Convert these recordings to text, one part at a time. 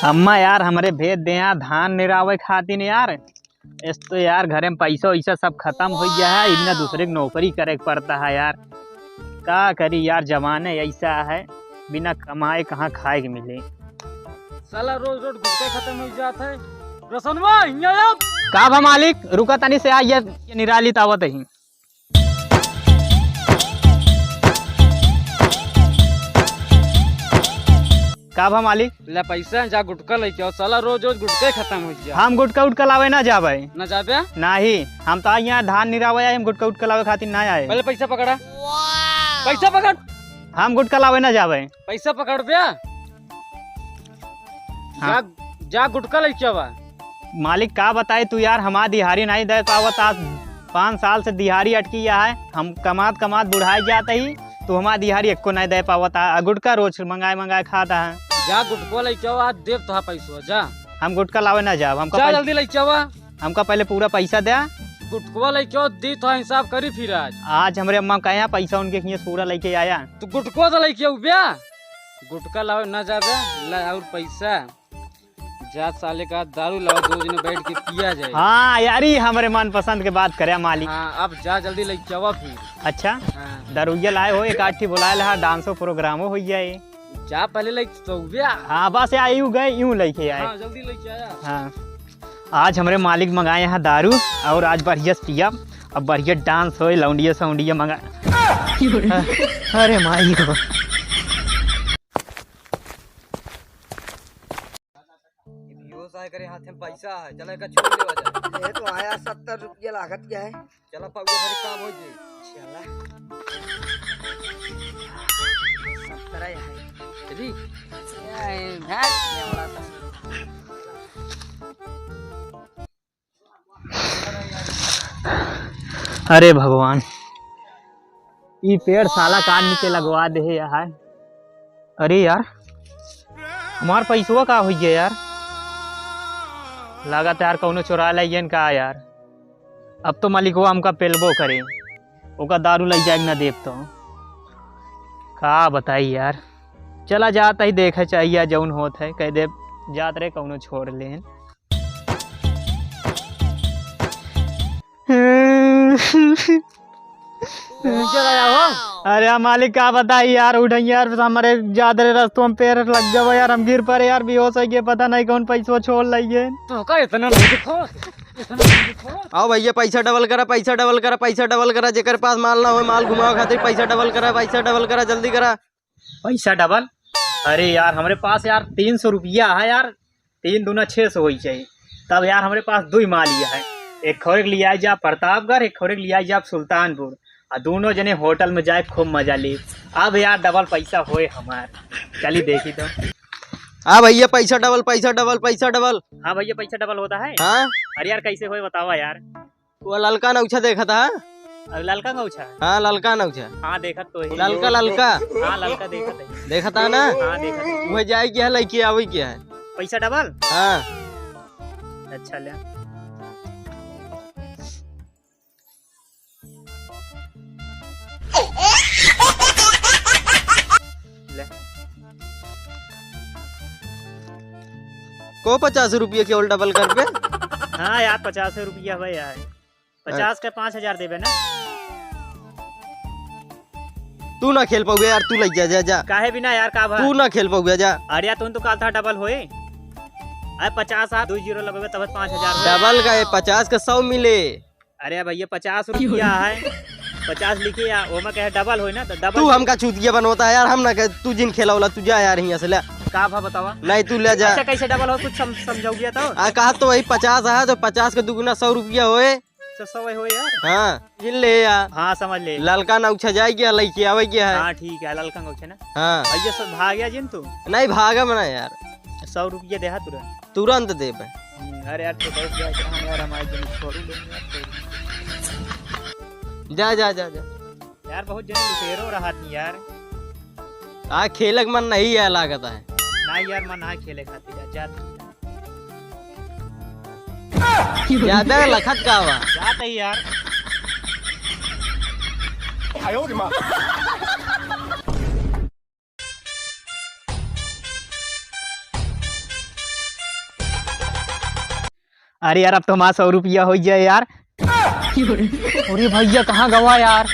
अम्मा यार हमरे भेज दे यार धान निरावे खातिर यार। इस तो यार घरे में पैसा वैसा सब खत्म हो गया है, इतना दूसरे की नौकरी करे पड़ता है यार। का करी यार, जमाने ऐसा है, बिना कमाए कहाँ खाए के मिले। साला रोज रोज गुटके खत्म हो जाता है। रसनवा हिया का भा मालिक रुका तनी से ये निराली तावत ही। का भा मालिक ले पैसा जा गुटका लेके आओ। साला रोज रोज गुटके खत्म हो जा। हम गुटका उटका लावे ना जावे ना जाबे नहीं, हम तो यहाँ धान निरावे आए, हम गुटका उटका लावे खातिर ना आए। पहले पैसा पकड़ा, पैसा पकड़। हम गुटका लावे ना जावे। पैसा पकड़ बे। हाँ। जा गुटका लेके आवा। मालिक का बताए तू यार, हमारा दिहाड़ी नहीं दे पावत। आज 5 साल से दिहाड़ी अटकी है, हम कमात कमात बुढ़ाई जाते ही तो हमारा दिहाड़ी एको नहीं दे पावत। गुटका रोज मंगाए खाता है। जा गुटका लेके आओ, आज देव तो पैसा जा। हम गुटका लावे ना जाब। जा जल्दी लेके आवा। हमका पहले पूरा पैसा दे। गुटका लेके आओ, दी तो हिसाब करी फिर। आज हमरे अम्मा कहे पैसा उनके खिए पूरा लेके आया। तू गुटका तो लेके आओ बे। गुटका लावे ना जाबे ला और पैसा जा। साले का दारू लाओ, 2 दिन बैठ के पिया जाए। हाँ यार, हमारे मन पसंद के बात करे मालिक। हाँ, अब जा जल्दी लेके आवा फिर। अच्छा हाँ। दरुइया लाए हो, एक आठी बुलाए ला, डांसो प्रोग्रामो हो जाए। जा पहले लेके तो बे। हाँ बस यार यूँ गए यूँ लेके आए। हाँ, जल्दी लेके आया। हाँ आज हमारे मालिक मंगाए हैं दारू, और आज बढ़िया पिया, अब बढ़िया डांस हो, लौंडिया सौंडिया मंगा। अरे माई करे हाथ में पैसा है। चला का छोड़ देवा जा। ये तो आया 70 रुपया लागत क्या है। चला पाउआ भरी काम हो जे। चला 70 है जी ये भाग ये बड़ा सा। अरे भगवान, ये पेड़ साला काट नीचे लगवा दे यार। अरे यार हमार पैसवा का हो गया यार। लागत यार कौनो चुरा लियन का यार। अब तो मालिकवा हमका पेलबो करे, ओका दारू लग जाए ना देव तो का बताई यार। चला जाता ही देखे चाहिए जौन होत है, कह दे जात रहे कौनो छोड़ लेन। अरे मालिक का बताई यार, उठ यार हमारे ज्यादा रास्तों में पैर लग जाओ यार, हम गिर पड़े यार, बेहोश है, पता नहीं कौन पैसा छोड़ लिये। तो का इतना नहीं दिखो, इतना नहीं दिखो। आओ भैया पैसा डबल करा, पैसा डबल करा, पैसा डबल करा। जेकर पास माल ना हो माल घुमाओ खातिर पैसा डबल करा, पैसा डबल करा, जल्दी करा। पैसा डबल? अरे यार हमारे पास यार 300 रुपया है यार, 3 दूना 600 हो चाहिए। तब यार हमारे पास 2 माल लिया है, एक खोरे लिया जा प्रतापगढ़, एक खोरे लिया जा सुल्तानपुर, और दोनों जने होटल में जाए खूब मजा ले। अब यार डबल पैसा होए हमार, चली देखी तो। हाँ भैया पैसा डबल, पैसा डबल, पैसा डबल। हाँ भैया पैसा डबल होता है। हाँ अरे यार कैसे होए बतावा यार। वो ललका नौछा देखा था। ललका गौछा? हाँ ललका नौछा। हाँ देखा तो है। ललका ललका। हाँ ललका देखा था। देखा था ना। हाँ देखा था। वह जाए क्या है, लड़की आवे क्या है। पैसा डबल? हाँ अच्छा ले ले। को 50 रुपये केवल डबल कर पे। हाँ यार 50 रुपया भाई यार, 50 के 5000 देवे ना। तू ना खेल पाओगे यार, तू लग जा जा। काहे बिना यार का भा? तू ना खेल पाओगे जा। अरे यार तुम तो कहा था डबल होए। अरे 50 आप 2 जीरो लगोगे तब 5000 डबल का है, 50 का 100 मिले। अरे भैया 50 रुपया है, 50 लिखे यार, वो में कहे डबल होए ना तो डबल। तू हमका चूतिया बनवाता है यार, हम ना कह तू जिन खेला वाला, तू जा यार यहाँ से ले। का भा बतावा? नहीं तू ले जा। अच्छा कैसे डबल हो कुछ समझाओगे तो? कहा तो वही 50 है, तो 50 का दुगुना 100 रुपया होए। 100 हो यार। हाँ जिन ले यार। हाँ समझ ले। ललका ना उछा जाए क्या, लड़की आवे क्या है। हाँ ठीक है, ललका गौछे ना। हाँ भैया सब भाग गया जिन तू। नहीं भागा मना यार, 100 रुपया दे तुरंत। तुरंत देवे। अरे यार तो बहुत यार हमारे जन छोड़ दे जा जा जा जा यार, बहुत जने लुटेरो रहा थी यार। खेलक मन नहीं है लागत है। नहीं यार मन ना खेले खातिर जा ज्यादा लखत का हुआ जाते ही यार। अरे यार अब तो हमारा 100 रुपया हो जाए यार। अरे भैया कहाँ गवा यार।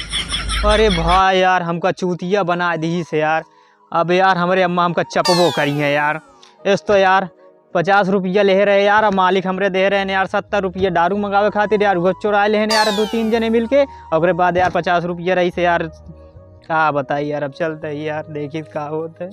अरे भाई यार हमका चूतिया बना दी से यार। अब यार हमारे अम्मा हमका चपबो करी है यार। इस तो यार 50 रुपया ले रहे यार। अब मालिक हमरे दे रहे हैं यार 70 रुपया दारू मंगावे खातिर यार। वो चुराए ले यार 2-3 जने मिल के। और बाद यार 50 रुपया रही से यार। क्या बताइए यार, अब चलते ही यार देखिए क्या होता है।